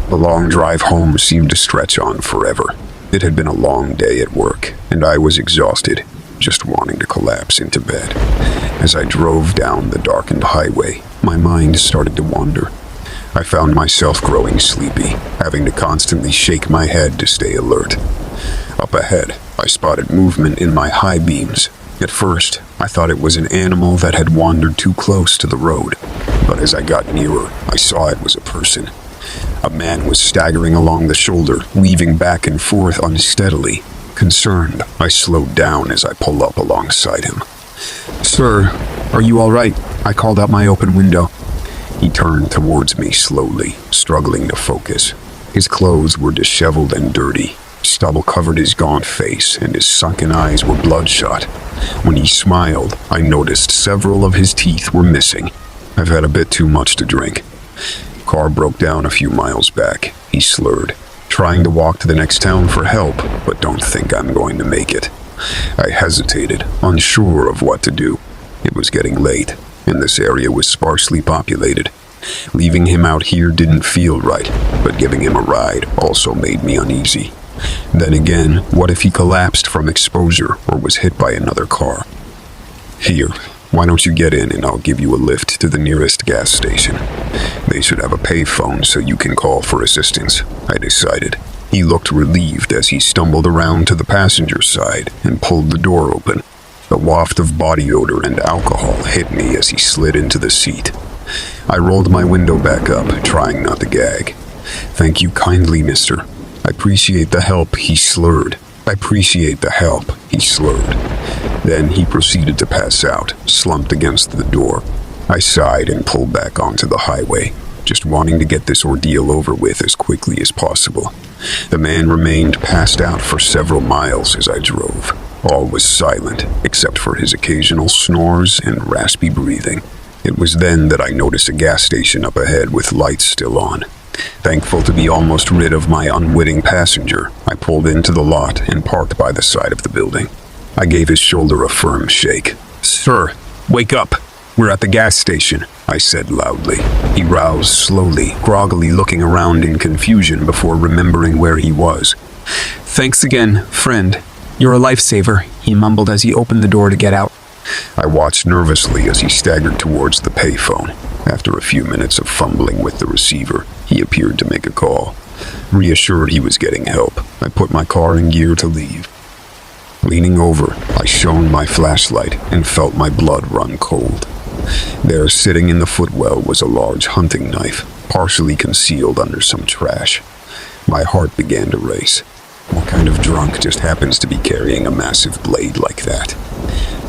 The long drive home seemed to stretch on forever. It had been a long day at work, and I was exhausted, just wanting to collapse into bed. As I drove down the darkened highway, my mind started to wander. I found myself growing sleepy, having to constantly shake my head to stay alert. Up ahead, I spotted movement in my high beams. At first, I thought it was an animal that had wandered too close to the road, but as I got nearer, I saw it was a person. A man was staggering along the shoulder, weaving back and forth unsteadily. Concerned, I slowed down as I pulled up alongside him. "Sir, are you all right?" I called out my open window. He turned towards me slowly, struggling to focus. His clothes were disheveled and dirty. Stubble covered his gaunt face, and his sunken eyes were bloodshot. When he smiled, I noticed several of his teeth were missing. "I've had a bit too much to drink." Car broke down a few miles back, he slurred. "Trying to walk to the next town for help, but don't think I'm going to make it." I hesitated, unsure of what to do. It was getting late, and this area was sparsely populated. Leaving him out here didn't feel right, but giving him a ride also made me uneasy. Then again, what if he collapsed from exposure or was hit by another car? "Here, why don't you get in and I'll give you a lift to the nearest gas station. They should have a payphone so you can call for assistance," I decided. He looked relieved as he stumbled around to the passenger side and pulled the door open. The waft of body odor and alcohol hit me as he slid into the seat. I rolled my window back up, trying not to gag. "Thank you kindly, mister. I appreciate the help," he slurred. Then he proceeded to pass out, slumped against the door. I sighed and pulled back onto the highway, just wanting to get this ordeal over with as quickly as possible. The man remained passed out for several miles as I drove. All was silent, except for his occasional snores and raspy breathing. It was then that I noticed a gas station up ahead with lights still on. Thankful to be almost rid of my unwitting passenger, I pulled into the lot and parked by the side of the building. I gave his shoulder a firm shake. "Sir, wake up. We're at the gas station," I said loudly. He roused slowly, groggily looking around in confusion before remembering where he was. "Thanks again, friend. You're a lifesaver," he mumbled as he opened the door to get out. I watched nervously as he staggered towards the payphone. After a few minutes of fumbling with the receiver, he appeared to make a call. Reassured he was getting help, I put my car in gear to leave. Leaning over, I shone my flashlight and felt my blood run cold. There, sitting in the footwell, was a large hunting knife, partially concealed under some trash. My heart began to race. What kind of drunk just happens to be carrying a massive blade like that?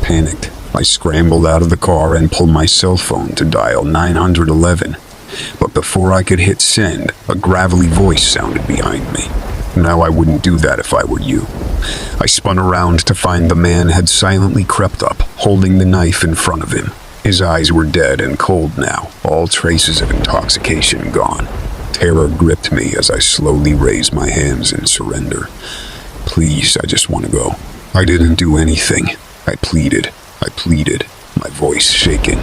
Panicked, I scrambled out of the car and pulled my cell phone to dial 911. But before I could hit send, a gravelly voice sounded behind me. Now I wouldn't do that if I were you. I spun around to find the man had silently crept up, holding the knife in front of him. His eyes were dead and cold now, all traces of intoxication gone. Terror gripped me as I slowly raised my hands in surrender. "Please, I just want to go. I didn't do anything." I pleaded, my voice shaking.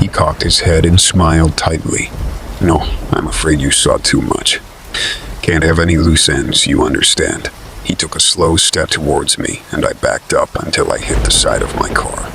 He cocked his head and smiled tightly. "No, I'm afraid you saw too much. Can't have any loose ends, you understand." He took a slow step towards me, and I backed up until I hit the side of my car.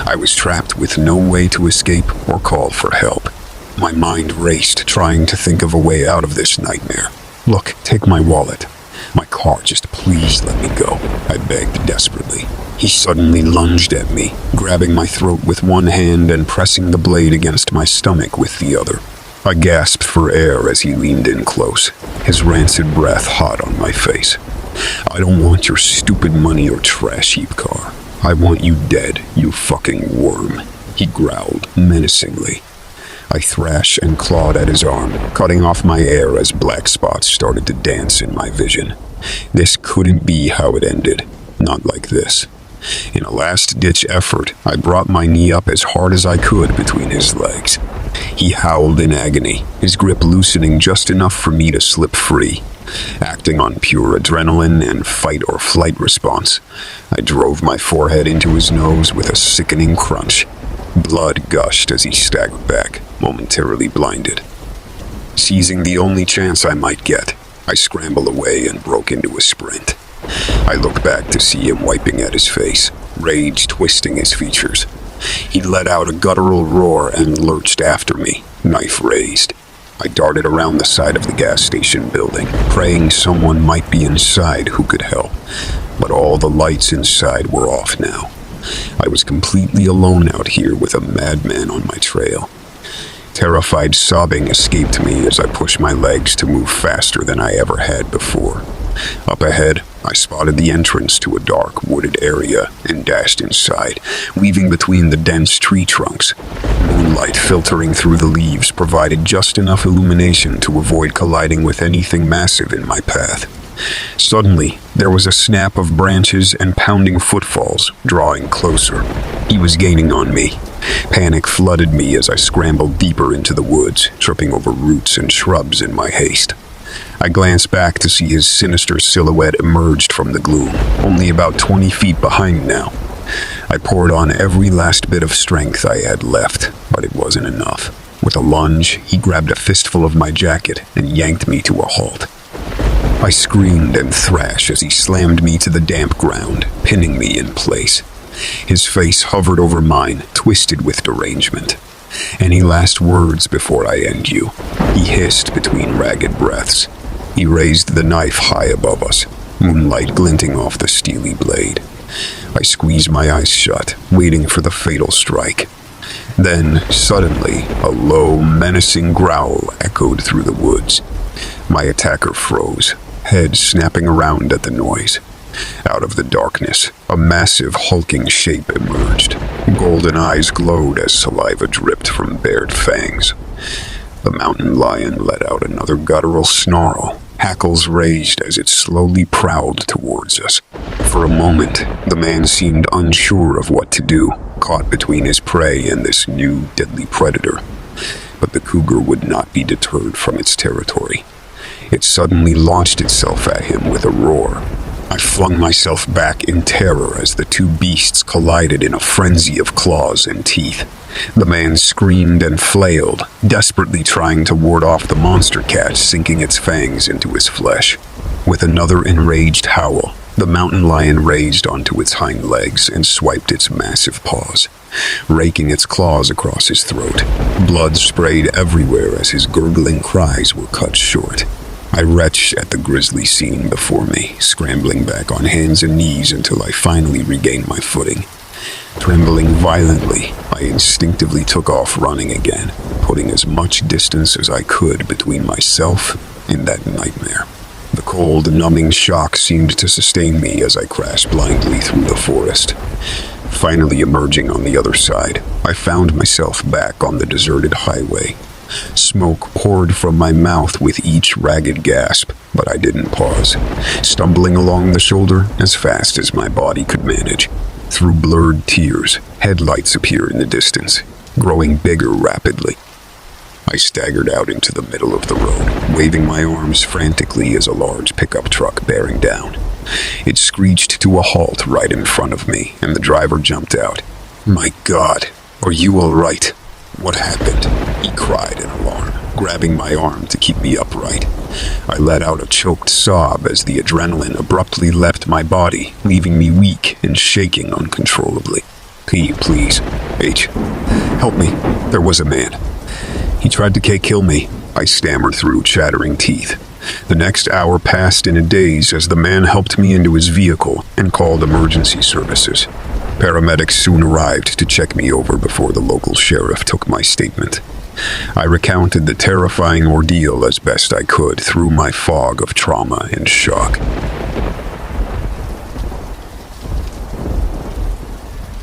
I was trapped with no way to escape or call for help. My mind raced, trying to think of a way out of this nightmare. "Look, take my wallet. My car, just please let me go," I begged desperately. He suddenly lunged at me, grabbing my throat with one hand and pressing the blade against my stomach with the other. I gasped for air as he leaned in close, his rancid breath hot on my face. "I don't want your stupid money or trash heap car. I want you dead, you fucking worm," he growled menacingly. I thrashed and clawed at his arm, cutting off my air as black spots started to dance in my vision. This couldn't be how it ended. Not like this. In a last-ditch effort, I brought my knee up as hard as I could between his legs. He howled in agony, his grip loosening just enough for me to slip free. Acting on pure adrenaline and fight-or-flight response, I drove my forehead into his nose with a sickening crunch. Blood gushed as he staggered back, momentarily blinded. Seizing the only chance I might get, I scrambled away and broke into a sprint. I looked back to see him wiping at his face, rage twisting his features. He let out a guttural roar and lurched after me, knife raised. I darted around the side of the gas station building, praying someone might be inside who could help. But all the lights inside were off now. I was completely alone out here with a madman on my trail. Terrified sobbing escaped me as I pushed my legs to move faster than I ever had before. Up ahead, I spotted the entrance to a dark, wooded area and dashed inside, weaving between the dense tree trunks. Moonlight filtering through the leaves provided just enough illumination to avoid colliding with anything massive in my path. Suddenly, there was a snap of branches and pounding footfalls, drawing closer. He was gaining on me. Panic flooded me as I scrambled deeper into the woods, tripping over roots and shrubs in my haste. I glanced back to see his sinister silhouette emerged from the gloom, only about 20 feet behind now. I poured on every last bit of strength I had left, but it wasn't enough. With a lunge, he grabbed a fistful of my jacket and yanked me to a halt. I screamed and thrashed as he slammed me to the damp ground, pinning me in place. His face hovered over mine, twisted with derangement. "Any last words before I end you?" he hissed between ragged breaths. He raised the knife high above us, moonlight glinting off the steely blade. I squeezed my eyes shut, waiting for the fatal strike. Then, suddenly, a low, menacing growl echoed through the woods. My attacker froze, head snapping around at the noise. Out of the darkness, a massive, hulking shape emerged. Golden eyes glowed as saliva dripped from bared fangs. The mountain lion let out another guttural snarl. Hackles raised as it slowly prowled towards us. For a moment, the man seemed unsure of what to do, caught between his prey and this new, deadly predator. But the cougar would not be deterred from its territory. It suddenly launched itself at him with a roar. I flung myself back in terror as the two beasts collided in a frenzy of claws and teeth. The man screamed and flailed, desperately trying to ward off the monster cat sinking its fangs into his flesh. With another enraged howl, the mountain lion raised onto its hind legs and swiped its massive paws, raking its claws across his throat. Blood sprayed everywhere as his gurgling cries were cut short. I retched at the grisly scene before me, scrambling back on hands and knees until I finally regained my footing. Trembling violently, I instinctively took off running again, putting as much distance as I could between myself and that nightmare. The cold, numbing shock seemed to sustain me as I crashed blindly through the forest. Finally emerging on the other side, I found myself back on the deserted highway. Smoke poured from my mouth with each ragged gasp, but I didn't pause, stumbling along the shoulder as fast as my body could manage. Through blurred tears, headlights appeared in the distance, growing bigger rapidly. I staggered out into the middle of the road, waving my arms frantically as a large pickup truck bearing down. It screeched to a halt right in front of me, and the driver jumped out. "My God, are you all right? What happened?" he cried in alarm, grabbing my arm to keep me upright. I let out a choked sob as the adrenaline abruptly left my body, leaving me weak and shaking uncontrollably. Please, H, help me. There was a man. He tried to kill me," I stammered through chattering teeth. The next hour passed in a daze as the man helped me into his vehicle and called emergency services. Paramedics soon arrived to check me over before the local sheriff took my statement. I recounted the terrifying ordeal as best I could through my fog of trauma and shock.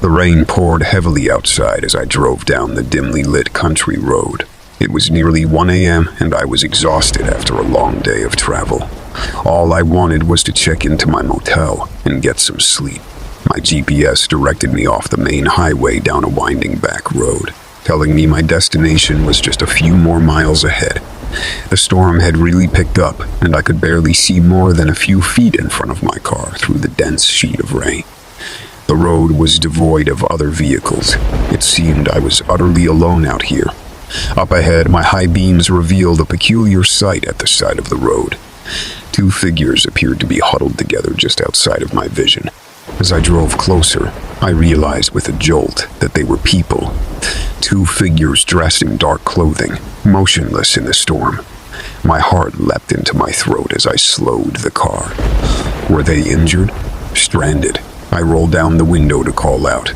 The rain poured heavily outside as I drove down the dimly lit country road. It was nearly 1 a.m. and I was exhausted after a long day of travel. All I wanted was to check into my motel and get some sleep. My GPS directed me off the main highway down a winding back road, telling me my destination was just a few more miles ahead. The storm had really picked up, and I could barely see more than a few feet in front of my car through the dense sheet of rain. The road was devoid of other vehicles. It seemed I was utterly alone out here. Up ahead, my high beams revealed a peculiar sight at the side of the road. Two figures appeared to be huddled together just outside of my vision. As I drove closer, I realized with a jolt that they were people. Two figures dressed in dark clothing, motionless in the storm. My heart leapt into my throat as I slowed the car. Were they injured? Stranded? I rolled down the window to call out.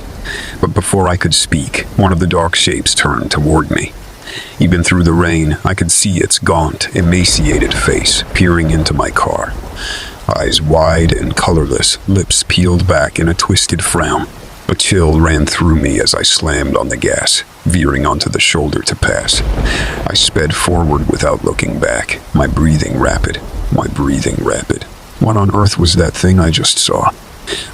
But before I could speak, one of the dark shapes turned toward me. Even through the rain, I could see its gaunt, emaciated face peering into my car. Eyes wide and colorless, lips peeled back in a twisted frown. A chill ran through me as I slammed on the gas, veering onto the shoulder to pass. I sped forward without looking back, my breathing rapid. What on earth was that thing I just saw?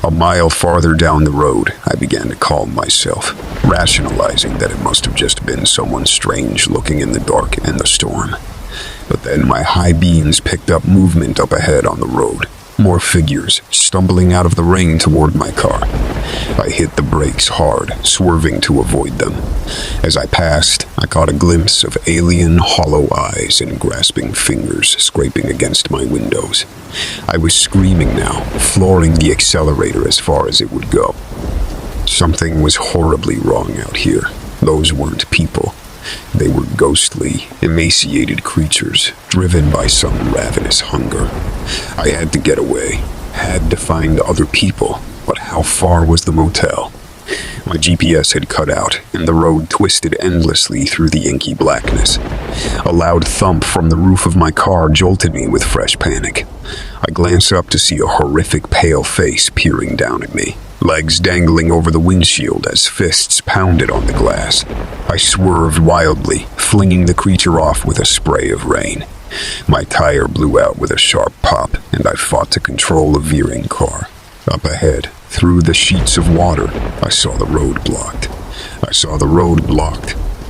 A mile farther down the road, I began to calm myself, rationalizing that it must have just been someone strange looking in the dark and the storm. But then my high beams picked up movement up ahead on the road. More figures, stumbling out of the rain toward my car. I hit the brakes hard, swerving to avoid them. As I passed, I caught a glimpse of alien, hollow eyes and grasping fingers scraping against my windows. I was screaming now, flooring the accelerator as far as it would go. Something was horribly wrong out here. Those weren't people. They were ghostly, emaciated creatures, driven by some ravenous hunger. I had to get away, had to find other people, but how far was the motel? My GPS had cut out, and the road twisted endlessly through the inky blackness. A loud thump from the roof of my car jolted me with fresh panic. I glanced up to see a horrific pale face peering down at me, legs dangling over the windshield as fists pounded on the glass. I swerved wildly, flinging the creature off with a spray of rain. My tire blew out with a sharp pop, and I fought to control a veering car. Up ahead, through the sheets of water, I saw the road blocked.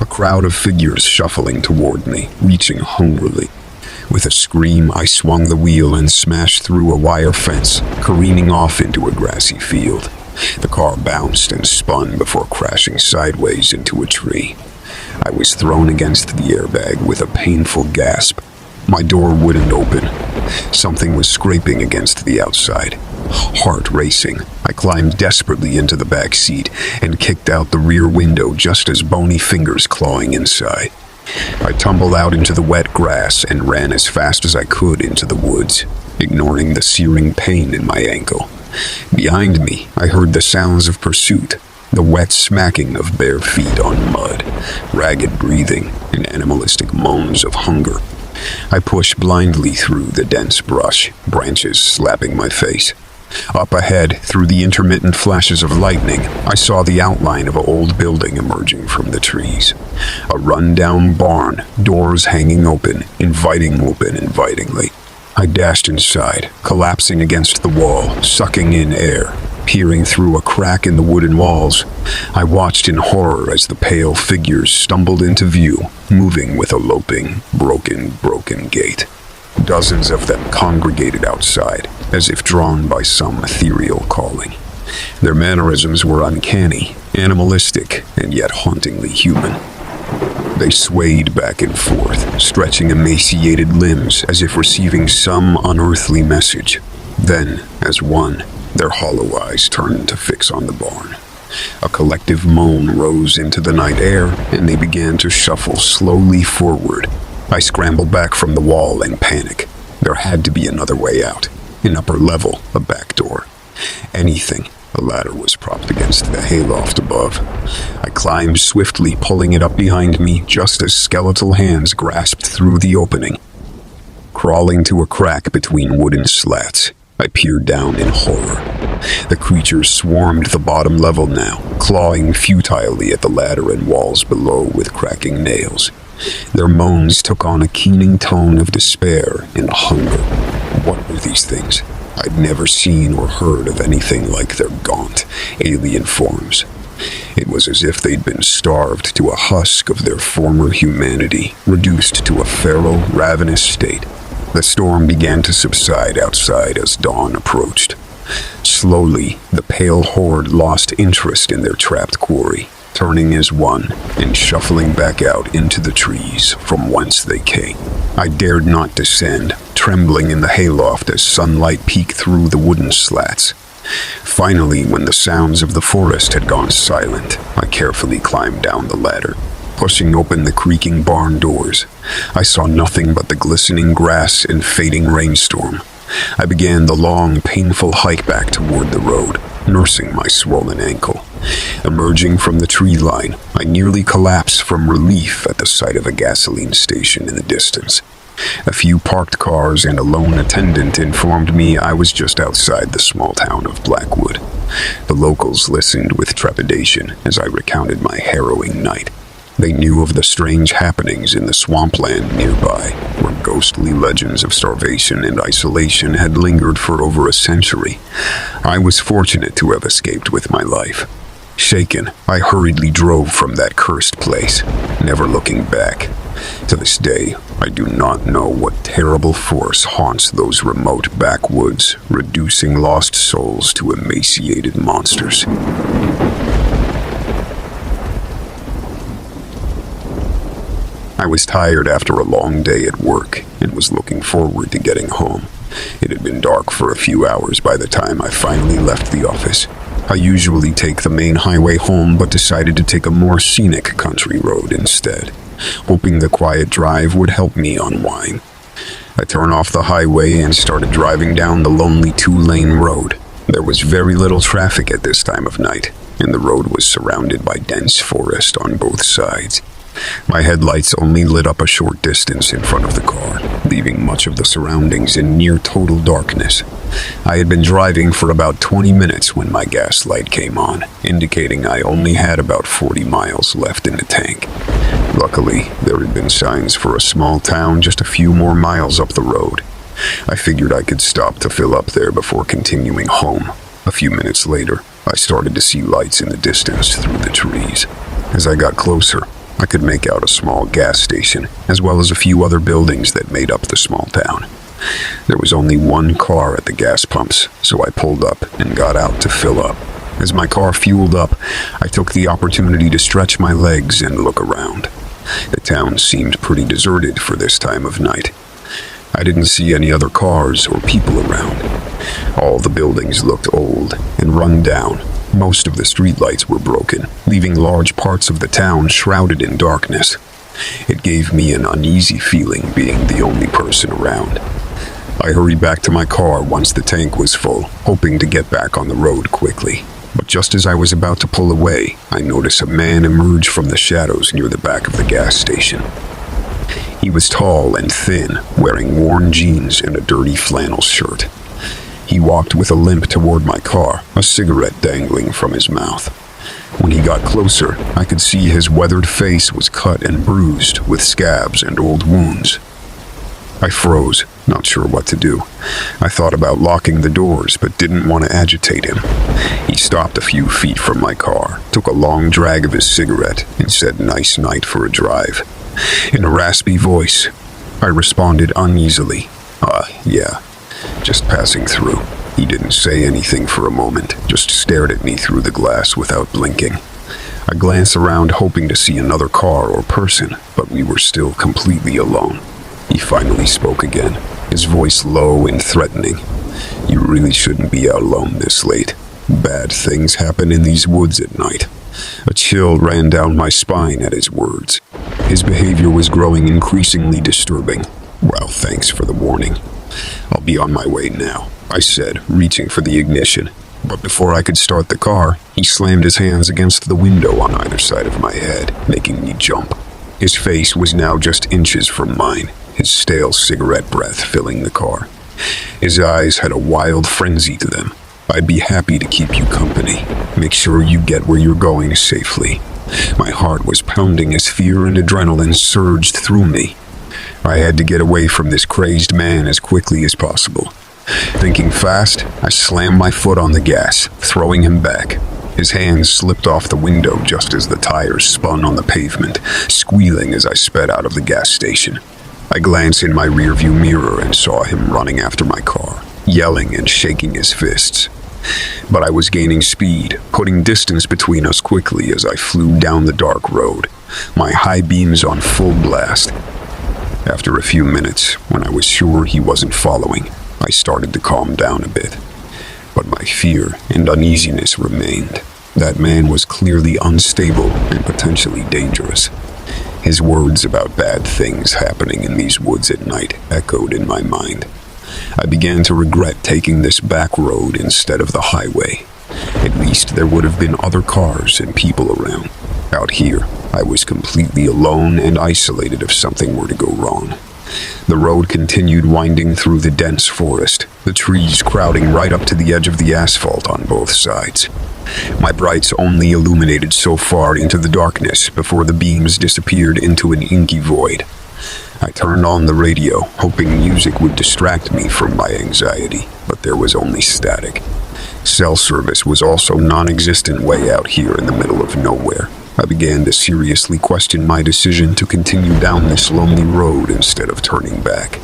A crowd of figures shuffling toward me, reaching hungrily. With a scream, I swung the wheel and smashed through a wire fence, careening off into a grassy field. The car bounced and spun before crashing sideways into a tree. I was thrown against the airbag with a painful gasp. My door wouldn't open. Something was scraping against the outside. Heart racing, I climbed desperately into the back seat and kicked out the rear window just as bony fingers clawing inside. I tumbled out into the wet grass and ran as fast as I could into the woods, ignoring the searing pain in my ankle. Behind me, I heard the sounds of pursuit, the wet smacking of bare feet on mud, ragged breathing, and animalistic moans of hunger. I pushed blindly through the dense brush, branches slapping my face. Up ahead, through the intermittent flashes of lightning, I saw the outline of an old building emerging from the trees. A run-down barn, doors hanging open, invitingly. I dashed inside, collapsing against the wall, sucking in air. Peering through a crack in the wooden walls, I watched in horror as the pale figures stumbled into view, moving with a loping, broken gait. Dozens of them congregated outside, as if drawn by some ethereal calling. Their mannerisms were uncanny, animalistic, and yet hauntingly human. They swayed back and forth, stretching emaciated limbs as if receiving some unearthly message. Then, as one, their hollow eyes turned to fix on the barn. A collective moan rose into the night air, and they began to shuffle slowly forward. I scrambled back from the wall in panic. There had to be another way out. An upper level, a back door. Anything. A ladder was propped against the hayloft above. I climbed swiftly, pulling it up behind me just as skeletal hands grasped through the opening. Crawling to a crack between wooden slats, I peered down in horror. The creatures swarmed the bottom level now, clawing futilely at the ladder and walls below with cracking nails. Their moans took on a keening tone of despair and hunger. What were these things? I'd never seen or heard of anything like their gaunt, alien forms. It was as if they'd been starved to a husk of their former humanity, reduced to a feral, ravenous state. The storm began to subside outside as dawn approached. Slowly, the pale horde lost interest in their trapped quarry, turning as one and shuffling back out into the trees from whence they came. I dared not descend, trembling in the hayloft as sunlight peeked through the wooden slats. Finally, when the sounds of the forest had gone silent, I carefully climbed down the ladder. Pushing open the creaking barn doors, I saw nothing but the glistening grass and fading rainstorm. I began the long, painful hike back toward the road, nursing my swollen ankle. Emerging from the tree line, I nearly collapsed from relief at the sight of a gasoline station in the distance. A few parked cars and a lone attendant informed me I was just outside the small town of Blackwood. The locals listened with trepidation as I recounted my harrowing night. They knew of the strange happenings in the swampland nearby, where ghostly legends of starvation and isolation had lingered for over a century. I was fortunate to have escaped with my life. Shaken, I hurriedly drove from that cursed place, never looking back. To this day, I do not know what terrible force haunts those remote backwoods, reducing lost souls to emaciated monsters. I was tired after a long day at work and was looking forward to getting home. It had been dark for a few hours by the time I finally left the office. I usually take the main highway home, but decided to take a more scenic country road instead, hoping the quiet drive would help me unwind. I turned off the highway and started driving down the lonely 2-lane road. There was very little traffic at this time of night, and the road was surrounded by dense forest on both sides. My headlights only lit up a short distance in front of the car, leaving much of the surroundings in near total darkness. I had been driving for about 20 minutes when my gas light came on, indicating I only had about 40 miles left in the tank. Luckily, there had been signs for a small town just a few more miles up the road. I figured I could stop to fill up there before continuing home. A few minutes later, I started to see lights in the distance through the trees. As I got closer, I could make out a small gas station, as well as a few other buildings that made up the small town. There was only one car at the gas pumps, so I pulled up and got out to fill up. As my car fueled up, I took the opportunity to stretch my legs and look around. The town seemed pretty deserted for this time of night. I didn't see any other cars or people around. All the buildings looked old and run down. Most of the streetlights were broken, leaving large parts of the town shrouded in darkness. It gave me an uneasy feeling being the only person around. I hurried back to my car once the tank was full, hoping to get back on the road quickly. But just as I was about to pull away, I noticed a man emerge from the shadows near the back of the gas station. He was tall and thin, wearing worn jeans and a dirty flannel shirt. He walked with a limp toward my car, a cigarette dangling from his mouth. When he got closer, I could see his weathered face was cut and bruised with scabs and old wounds. I froze, not sure what to do. I thought about locking the doors, but didn't want to agitate him. He stopped a few feet from my car, took a long drag of his cigarette, and said, "Nice night for a drive." In a raspy voice, I responded uneasily, Yeah, just passing through." He didn't say anything for a moment, just stared at me through the glass without blinking. I glanced around hoping to see another car or person, but we were still completely alone. He finally spoke again, his voice low and threatening. "You really shouldn't be out alone this late. Bad things happen in these woods at night." A chill ran down my spine at his words. His behavior was growing increasingly disturbing. "Well, thanks for the warning. I'll be on my way now," I said, reaching for the ignition. But before I could start the car, he slammed his hands against the window on either side of my head, making me jump. His face was now just inches from mine, his stale cigarette breath filling the car. His eyes had a wild frenzy to them. "I'd be happy to keep you company. Make sure you get where you're going safely." My heart was pounding as fear and adrenaline surged through me. I had to get away from this crazed man as quickly as possible. Thinking fast, I slammed my foot on the gas, throwing him back. His hands slipped off the window just as the tires spun on the pavement, squealing as I sped out of the gas station. I glanced in my rearview mirror and saw him running after my car, yelling and shaking his fists. But I was gaining speed, putting distance between us quickly as I flew down the dark road, my high beams on full blast. After a few minutes, when I was sure he wasn't following, I started to calm down a bit. But my fear and uneasiness remained. That man was clearly unstable and potentially dangerous. His words about bad things happening in these woods at night echoed in my mind. I began to regret taking this back road instead of the highway. At least there would have been other cars and people around. Out here, I was completely alone and isolated if something were to go wrong. The road continued winding through the dense forest, the trees crowding right up to the edge of the asphalt on both sides. My brights only illuminated so far into the darkness before the beams disappeared into an inky void. I turned on the radio, hoping music would distract me from my anxiety, but there was only static. Cell service was also non-existent way out here in the middle of nowhere. I began to seriously question my decision to continue down this lonely road instead of turning back.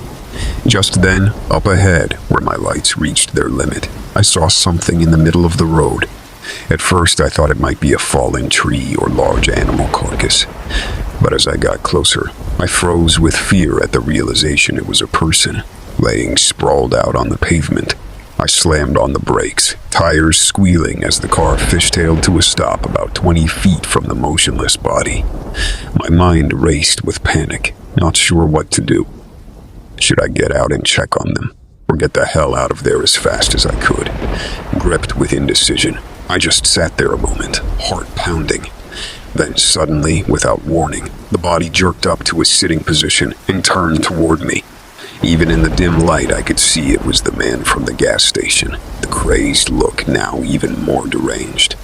Just then, up ahead, where my lights reached their limit, I saw something in the middle of the road. At first, I thought it might be a fallen tree or large animal carcass. But as I got closer, I froze with fear at the realization it was a person, laying sprawled out on the pavement. I slammed on the brakes, tires squealing as the car fishtailed to a stop about 20 feet from the motionless body. My mind raced with panic, not sure what to do. Should I get out and check on them, or get the hell out of there as fast as I could? Gripped with indecision, I just sat there a moment, heart pounding. Then suddenly, without warning, the body jerked up to a sitting position and turned toward me. Even in the dim light, I could see it was the man from the gas station, the crazed look now even more deranged.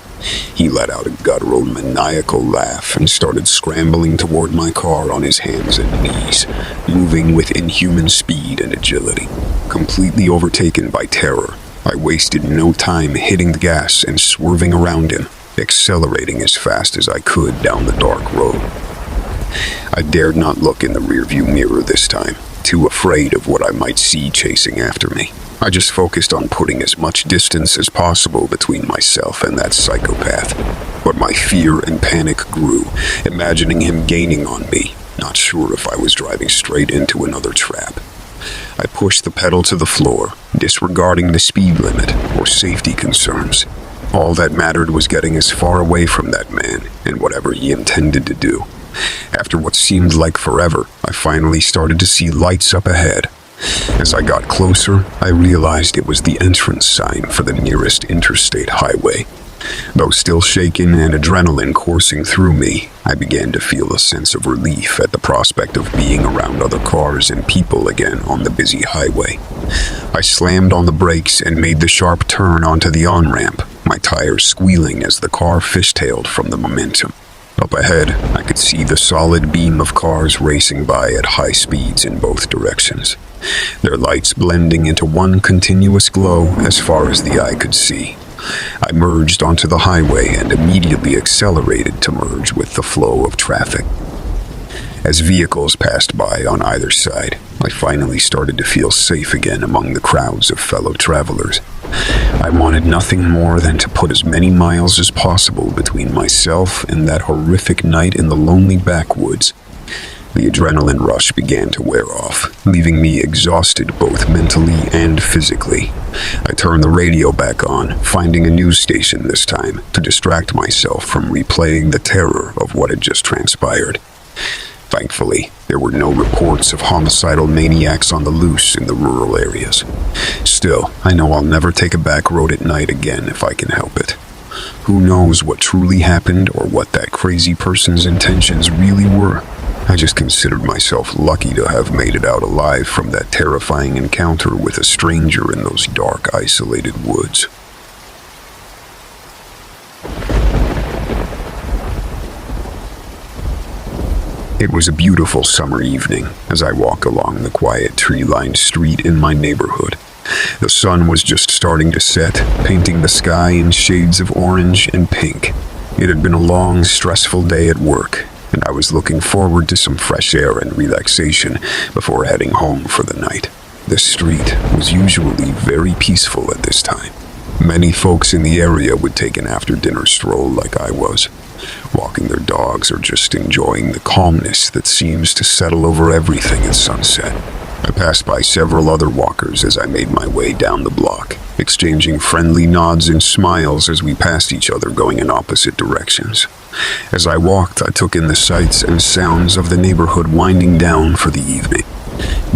He let out a guttural, maniacal laugh and started scrambling toward my car on his hands and knees, moving with inhuman speed and agility. Completely overtaken by terror, I wasted no time hitting the gas and swerving around him, accelerating as fast as I could down the dark road. I dared not look in the rearview mirror this time, too afraid of what I might see chasing after me. I just focused on putting as much distance as possible between myself and that psychopath. But my fear and panic grew, imagining him gaining on me, not sure if I was driving straight into another trap. I pushed the pedal to the floor, disregarding the speed limit or safety concerns. All that mattered was getting as far away from that man and whatever he intended to do. After what seemed like forever, I finally started to see lights up ahead. As I got closer, I realized it was the entrance sign for the nearest interstate highway. Though still shaken and adrenaline coursing through me, I began to feel a sense of relief at the prospect of being around other cars and people again on the busy highway. I slammed on the brakes and made the sharp turn onto the on-ramp, my tires squealing as the car fishtailed from the momentum. Up ahead, I could see the solid beam of cars racing by at high speeds in both directions, their lights blending into one continuous glow as far as the eye could see. I merged onto the highway and immediately accelerated to merge with the flow of traffic. As vehicles passed by on either side, I finally started to feel safe again among the crowds of fellow travelers. I wanted nothing more than to put as many miles as possible between myself and that horrific night in the lonely backwoods. The adrenaline rush began to wear off, leaving me exhausted both mentally and physically. I turned the radio back on, finding a news station this time to distract myself from replaying the terror of what had just transpired. Thankfully, there were no reports of homicidal maniacs on the loose in the rural areas. Still, I know I'll never take a back road at night again if I can help it. Who knows what truly happened or what that crazy person's intentions really were? I just considered myself lucky to have made it out alive from that terrifying encounter with a stranger in those dark, isolated woods. It was a beautiful summer evening as I walked along the quiet tree-lined street in my neighborhood. The sun was just starting to set, painting the sky in shades of orange and pink. It had been a long, stressful day at work, and I was looking forward to some fresh air and relaxation before heading home for the night. The street was usually very peaceful at this time. Many folks in the area would take an after-dinner stroll like I was, walking their dogs or just enjoying the calmness that seems to settle over everything at sunset. I passed by several other walkers as I made my way down the block, exchanging friendly nods and smiles as we passed each other going in opposite directions. As I walked, I took in the sights and sounds of the neighborhood winding down for the evening.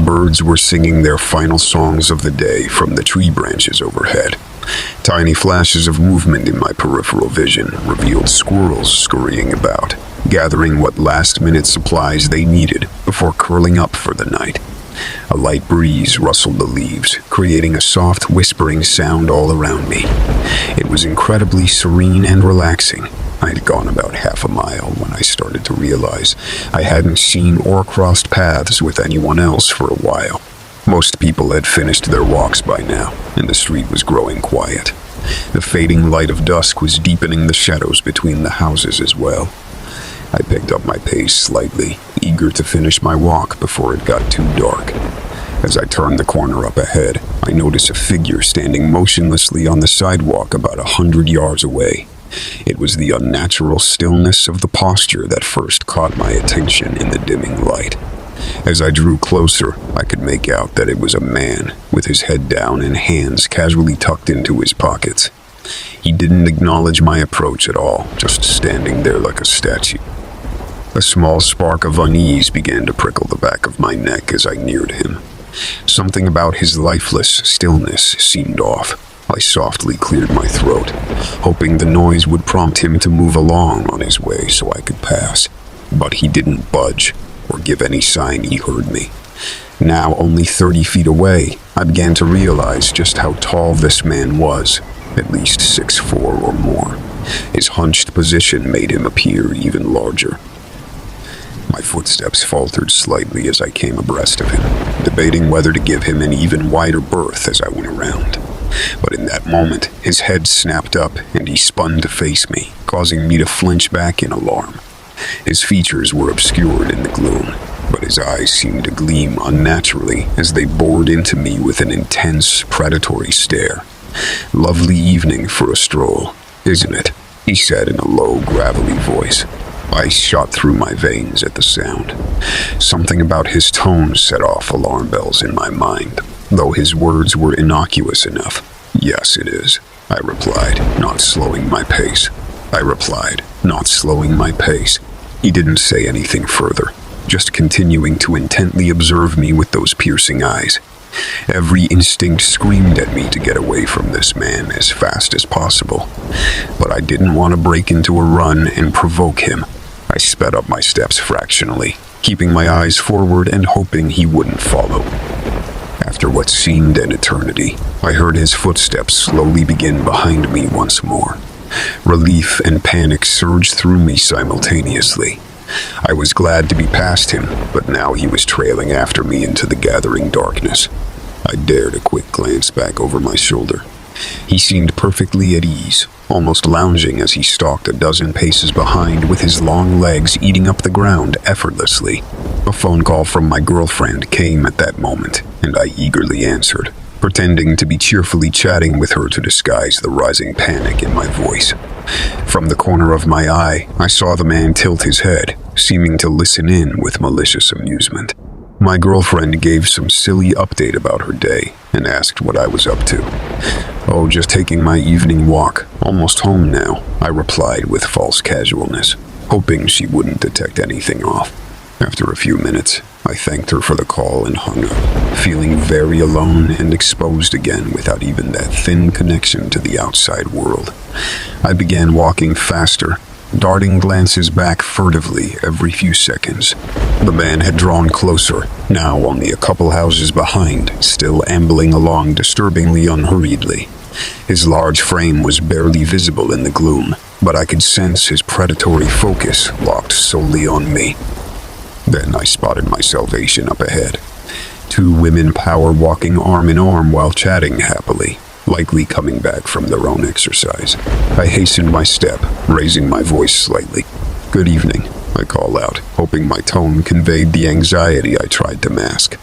Birds were singing their final songs of the day from the tree branches overhead. Tiny flashes of movement in my peripheral vision revealed squirrels scurrying about, gathering what last-minute supplies they needed before curling up for the night. A light breeze rustled the leaves, creating a soft whispering sound all around me. It was incredibly serene and relaxing. I had gone about half a mile when I started to realize I hadn't seen or crossed paths with anyone else for a while. Most people had finished their walks by now, and the street was growing quiet. The fading light of dusk was deepening the shadows between the houses as well. I picked up my pace slightly, eager to finish my walk before it got too dark. As I turned the corner up ahead, I noticed a figure standing motionlessly on the sidewalk about 100 yards away. It was the unnatural stillness of the posture that first caught my attention in the dimming light. As I drew closer, I could make out that it was a man, with his head down and hands casually tucked into his pockets. He didn't acknowledge my approach at all, just standing there like a statue. A small spark of unease began to prickle the back of my neck as I neared him. Something about his lifeless stillness seemed off. I softly cleared my throat, hoping the noise would prompt him to move along on his way so I could pass. But he didn't budge or give any sign he heard me. Now only 30 feet away, I began to realize just how tall this man was, at least 6'4" or more. His hunched position made him appear even larger. My footsteps faltered slightly as I came abreast of him, debating whether to give him an even wider berth as I went around. But in that moment, his head snapped up and he spun to face me, causing me to flinch back in alarm. His features were obscured in the gloom, but his eyes seemed to gleam unnaturally as they bored into me with an intense, predatory stare. "Lovely evening for a stroll, isn't it?" he said in a low, gravelly voice. Ice shot through my veins at the sound. Something about his tone set off alarm bells in my mind, though his words were innocuous enough. "Yes, it is," I replied, not slowing my pace. He didn't say anything further, just continuing to intently observe me with those piercing eyes. Every instinct screamed at me to get away from this man as fast as possible, but I didn't want to break into a run and provoke him. I sped up my steps fractionally, keeping my eyes forward and hoping he wouldn't follow. After what seemed an eternity, I heard his footsteps slowly begin behind me once more. Relief and panic surged through me simultaneously. I was glad to be past him, but now he was trailing after me into the gathering darkness. I dared a quick glance back over my shoulder. He seemed perfectly at ease, almost lounging as he stalked a dozen paces behind with his long legs eating up the ground effortlessly. A phone call from my girlfriend came at that moment, and I eagerly answered, pretending to be cheerfully chatting with her to disguise the rising panic in my voice. From the corner of my eye, I saw the man tilt his head, seeming to listen in with malicious amusement. My girlfriend gave some silly update about her day and asked what I was up to. "Oh, just taking my evening walk. Almost home now," I replied with false casualness, hoping she wouldn't detect anything off. After a few minutes, I thanked her for the call and hung up, feeling very alone and exposed again without even that thin connection to the outside world. I began walking faster, darting glances back furtively every few seconds. The man had drawn closer, now only a couple houses behind, still ambling along disturbingly unhurriedly. His large frame was barely visible in the gloom, but I could sense his predatory focus locked solely on me. Then I spotted my salvation up ahead. Two women power walking arm in arm while chatting happily, likely coming back from their own exercise. I hastened my step, raising my voice slightly. "Good evening," I call out, hoping my tone conveyed the anxiety I tried to mask.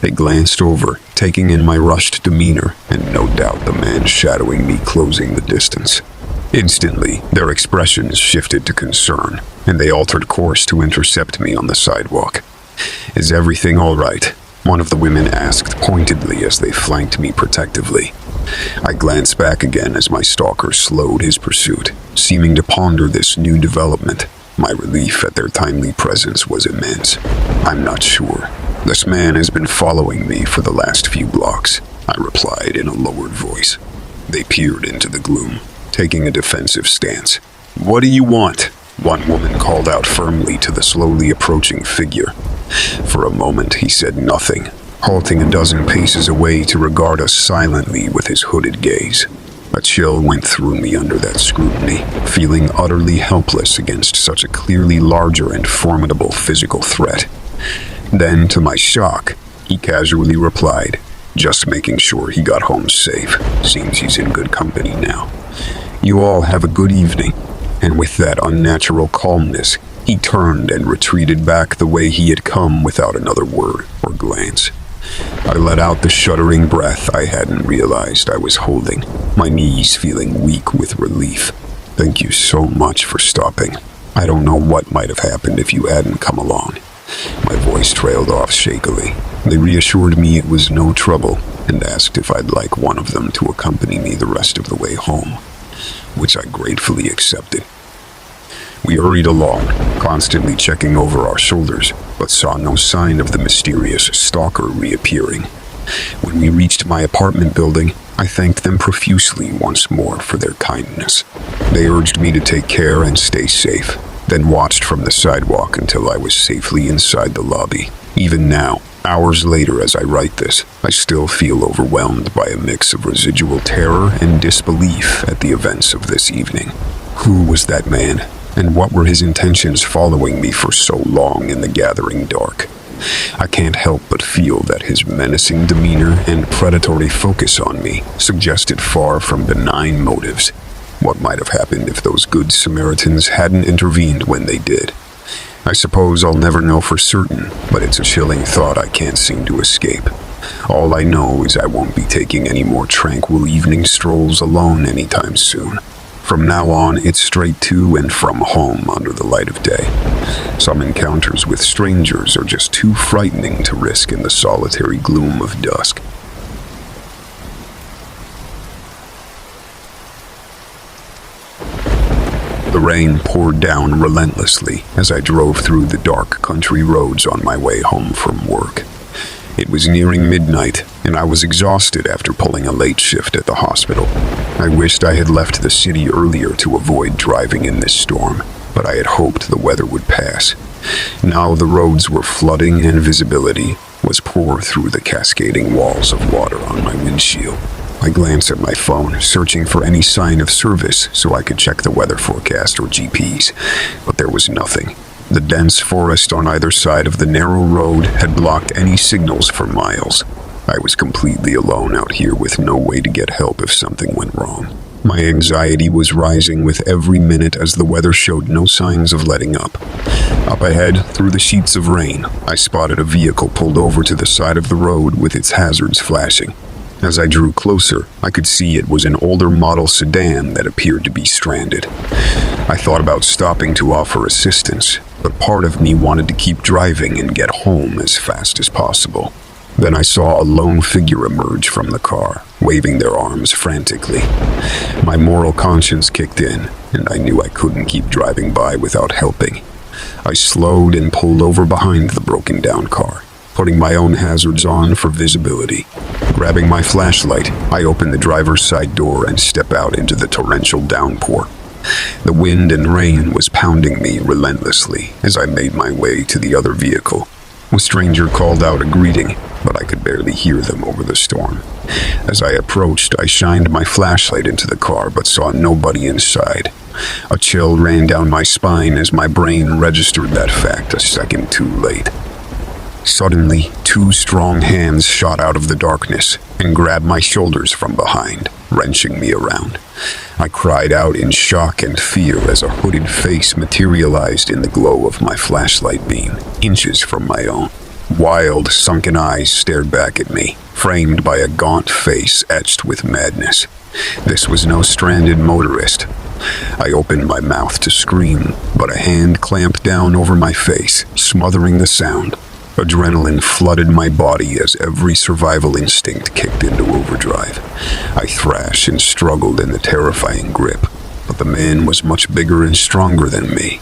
They glanced over, taking in my rushed demeanor, and no doubt the man shadowing me closing the distance. Instantly, their expressions shifted to concern, and they altered course to intercept me on the sidewalk. "Is everything all right?" one of the women asked pointedly as they flanked me protectively. I glanced back again as my stalker slowed his pursuit, seeming to ponder this new development. My relief at their timely presence was immense. "I'm not sure. This man has been following me for the last few blocks," I replied in a lowered voice. They peered into the gloom, taking a defensive stance. "What do you want?" one woman called out firmly to the slowly approaching figure. For a moment he said nothing, halting a dozen paces away to regard us silently with his hooded gaze. A chill went through me under that scrutiny, feeling utterly helpless against such a clearly larger and formidable physical threat. Then, to my shock, he casually replied, "Just making sure he got home safe. Seems he's in good company now. You all have a good evening." And with that unnatural calmness, he turned and retreated back the way he had come without another word or glance. I let out the shuddering breath I hadn't realized I was holding, my knees feeling weak with relief. "Thank you so much for stopping. I don't know what might have happened if you hadn't come along." My voice trailed off shakily. They reassured me it was no trouble and asked if I'd like one of them to accompany me the rest of the way home, which I gratefully accepted. We hurried along, constantly checking over our shoulders, but saw no sign of the mysterious stalker reappearing. When we reached my apartment building, I thanked them profusely once more for their kindness. They urged me to take care and stay safe, then watched from the sidewalk until I was safely inside the lobby. Even now, hours later as I write this, I still feel overwhelmed by a mix of residual terror and disbelief at the events of this evening. Who was that man? And what were his intentions following me for so long in the gathering dark? I can't help but feel that his menacing demeanor and predatory focus on me suggested far from benign motives. What might have happened if those good Samaritans hadn't intervened when they did? I suppose I'll never know for certain, but it's a chilling thought I can't seem to escape. All I know is I won't be taking any more tranquil evening strolls alone anytime soon. From now on, it's straight to and from home under the light of day. Some encounters with strangers are just too frightening to risk in the solitary gloom of dusk. The rain poured down relentlessly as I drove through the dark country roads on my way home from work. It was nearing midnight, and I was exhausted after pulling a late shift at the hospital. I wished I had left the city earlier to avoid driving in this storm, but I had hoped the weather would pass. Now the roads were flooding and visibility was poor through the cascading walls of water on my windshield. I glanced at my phone, searching for any sign of service so I could check the weather forecast or GPS, but there was nothing. The dense forest on either side of the narrow road had blocked any signals for miles. I was completely alone out here with no way to get help if something went wrong. My anxiety was rising with every minute as the weather showed no signs of letting up. Up ahead, through the sheets of rain, I spotted a vehicle pulled over to the side of the road with its hazards flashing. As I drew closer, I could see it was an older model sedan that appeared to be stranded. I thought about stopping to offer assistance, but part of me wanted to keep driving and get home as fast as possible. Then I saw a lone figure emerge from the car, waving their arms frantically. My moral conscience kicked in, and I knew I couldn't keep driving by without helping. I slowed and pulled over behind the broken-down car, putting my own hazards on for visibility. Grabbing my flashlight, I opened the driver's side door and stepped out into the torrential downpour. The wind and rain was pounding me relentlessly as I made my way to the other vehicle. A stranger called out a greeting, but I could barely hear them over the storm. As I approached, I shined my flashlight into the car but saw nobody inside. A chill ran down my spine as my brain registered that fact a second too late. Suddenly, two strong hands shot out of the darkness and grabbed my shoulders from behind, wrenching me around. I cried out in shock and fear as a hooded face materialized in the glow of my flashlight beam, inches from my own. Wild, sunken eyes stared back at me, framed by a gaunt face etched with madness. This was no stranded motorist. I opened my mouth to scream, but a hand clamped down over my face, smothering the sound. Adrenaline flooded my body as every survival instinct kicked into overdrive. I thrashed and struggled in the terrifying grip, but the man was much bigger and stronger than me.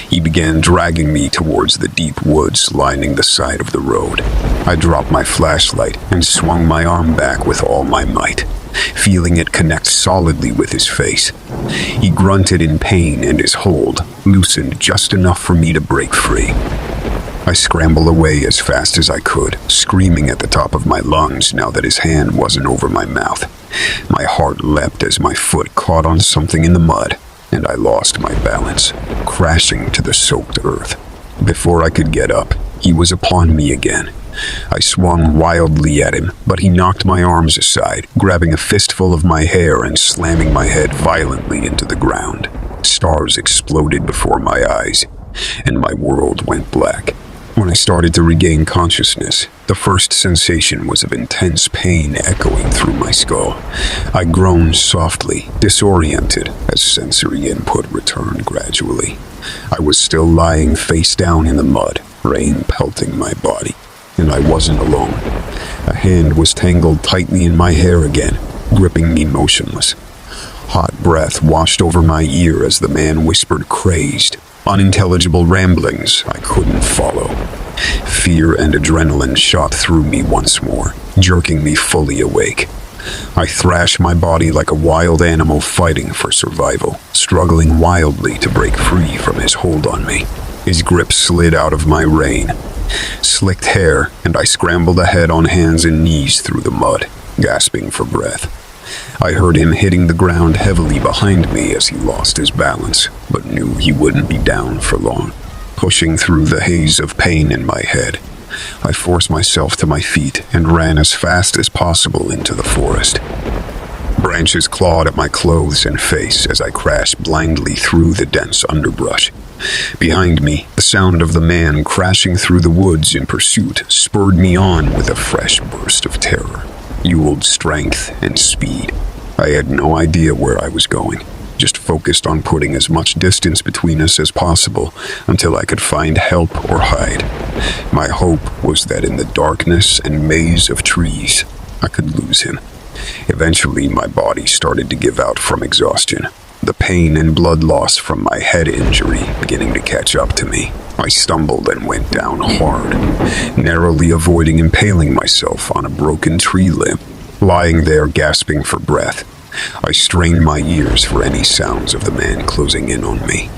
He began dragging me towards the deep woods lining the side of the road. I dropped my flashlight and swung my arm back with all my might, feeling it connect solidly with his face. He grunted in pain and his hold loosened just enough for me to break free. I scrambled away as fast as I could, screaming at the top of my lungs now that his hand wasn't over my mouth. My heart leapt as my foot caught on something in the mud, and I lost my balance, crashing to the soaked earth. Before I could get up, he was upon me again. I swung wildly at him, but he knocked my arms aside, grabbing a fistful of my hair and slamming my head violently into the ground. Stars exploded before my eyes, and my world went black. When I started to regain consciousness, the first sensation was of intense pain echoing through my skull. I groaned softly, disoriented, as sensory input returned gradually. I was still lying face down in the mud, rain pelting my body, and I wasn't alone. A hand was tangled tightly in my hair again, gripping me motionless. Hot breath washed over my ear as the man whispered crazed, unintelligible ramblings I couldn't follow. Fear and adrenaline shot through me once more, jerking me fully awake. I thrashed my body like a wild animal fighting for survival, struggling wildly to break free from his hold on me. His grip slid out of my rein. Slicked hair, and I scrambled ahead on hands and knees through the mud, gasping for breath. I heard him hitting the ground heavily behind me as he lost his balance, but knew he wouldn't be down for long. Pushing through the haze of pain in my head, I forced myself to my feet and ran as fast as possible into the forest. Branches clawed at my clothes and face as I crashed blindly through the dense underbrush. Behind me, the sound of the man crashing through the woods in pursuit spurred me on with a fresh burst of terror, fueled strength and speed. I had no idea where I was going, just focused on putting as much distance between us as possible until I could find help or hide. My hope was that in the darkness and maze of trees, I could lose him. Eventually, my body started to give out from exhaustion, the pain and blood loss from my head injury beginning to catch up to me. I stumbled and went down hard, narrowly avoiding impaling myself on a broken tree limb. Lying there gasping for breath, I strained my ears for any sounds of the man closing in on me.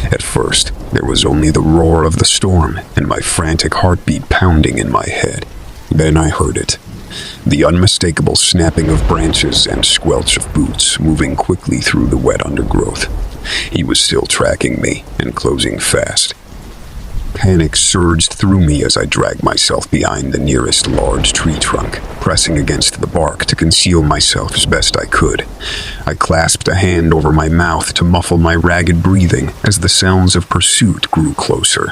At first, there was only the roar of the storm and my frantic heartbeat pounding in my head. Then I heard it. The unmistakable snapping of branches and squelch of boots moving quickly through the wet undergrowth. He was still tracking me and closing fast. Panic surged through me as I dragged myself behind the nearest large tree trunk, pressing against the bark to conceal myself as best I could. I clasped a hand over my mouth to muffle my ragged breathing as the sounds of pursuit grew closer.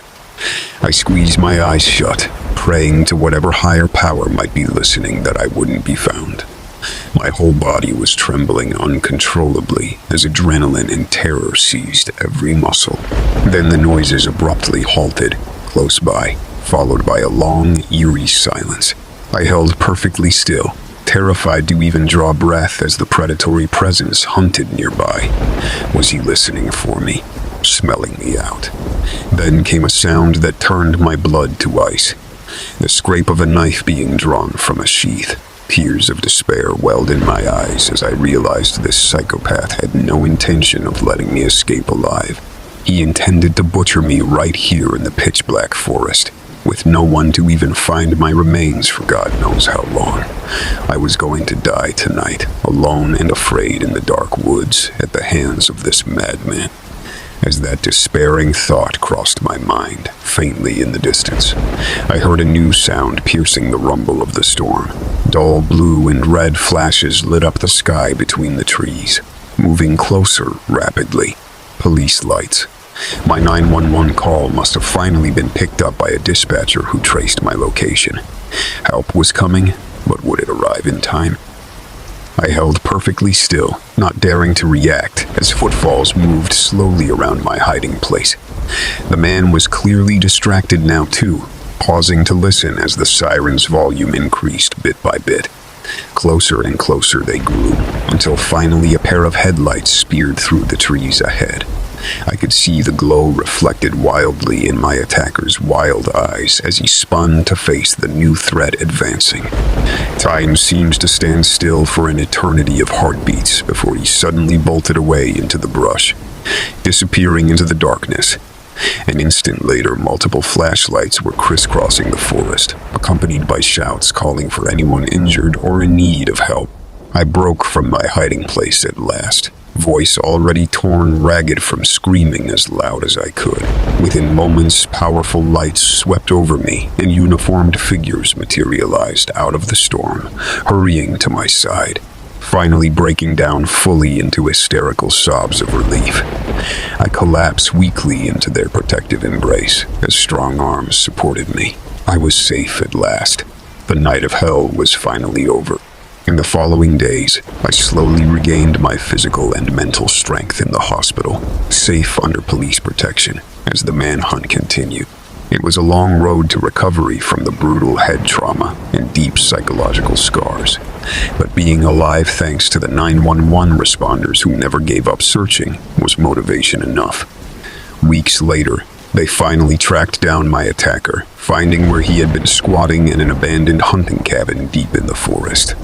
I squeezed my eyes shut, praying to whatever higher power might be listening that I wouldn't be found. My whole body was trembling uncontrollably as adrenaline and terror seized every muscle. Then the noises abruptly halted, close by, followed by a long, eerie silence. I held perfectly still, terrified to even draw breath as the predatory presence hunted nearby. Was he listening for me, smelling me out? Then came a sound that turned my blood to ice, the scrape of a knife being drawn from a sheath. Tears of despair welled in my eyes as I realized this psychopath had no intention of letting me escape alive. He intended to butcher me right here in the pitch-black forest, with no one to even find my remains for God knows how long. I was going to die tonight, alone and afraid in the dark woods at the hands of this madman. As that despairing thought crossed my mind, faintly in the distance, I heard a new sound piercing the rumble of the storm. Dull blue and red flashes lit up the sky between the trees, moving closer rapidly. Police lights. My 911 call must have finally been picked up by a dispatcher who traced my location. Help was coming, but would it arrive in time? I held perfectly still, not daring to react, as footfalls moved slowly around my hiding place. The man was clearly distracted now too, pausing to listen as the siren's volume increased bit by bit. Closer and closer they grew, until finally a pair of headlights speared through the trees ahead. I could see the glow reflected wildly in my attacker's wild eyes as he spun to face the new threat advancing. Time seemed to stand still for an eternity of heartbeats before he suddenly bolted away into the brush, disappearing into the darkness. An instant later, multiple flashlights were crisscrossing the forest, accompanied by shouts calling for anyone injured or in need of help. I broke from my hiding place at last, voice already torn ragged from screaming as loud as I could. Within moments, powerful lights swept over me, and uniformed figures materialized out of the storm, hurrying to my side, finally breaking down fully into hysterical sobs of relief. I collapsed weakly into their protective embrace as strong arms supported me. I was safe at last. The night of hell was finally over. In the following days, I slowly regained my physical and mental strength in the hospital, safe under police protection, as the manhunt continued. It was a long road to recovery from the brutal head trauma and deep psychological scars, but being alive thanks to the 911 responders who never gave up searching was motivation enough. Weeks later, they finally tracked down my attacker, finding where he had been squatting in an abandoned hunting cabin deep in the forest.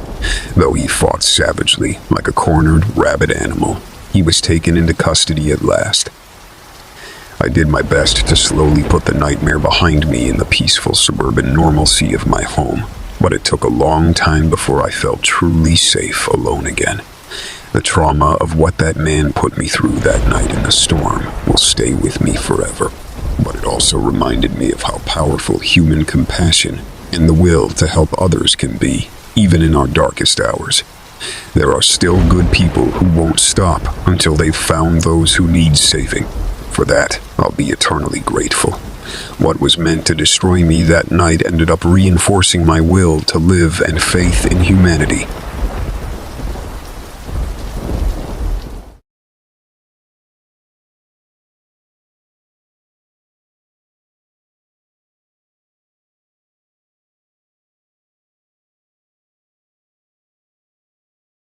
Though he fought savagely, like a cornered, rabid animal, he was taken into custody at last. I did my best to slowly put the nightmare behind me in the peaceful suburban normalcy of my home, but it took a long time before I felt truly safe alone again. The trauma of what that man put me through that night in the storm will stay with me forever, but it also reminded me of how powerful human compassion and the will to help others can be, even in our darkest hours. There are still good people who won't stop until they've found those who need saving. For that, I'll be eternally grateful. What was meant to destroy me that night ended up reinforcing my will to live and faith in humanity.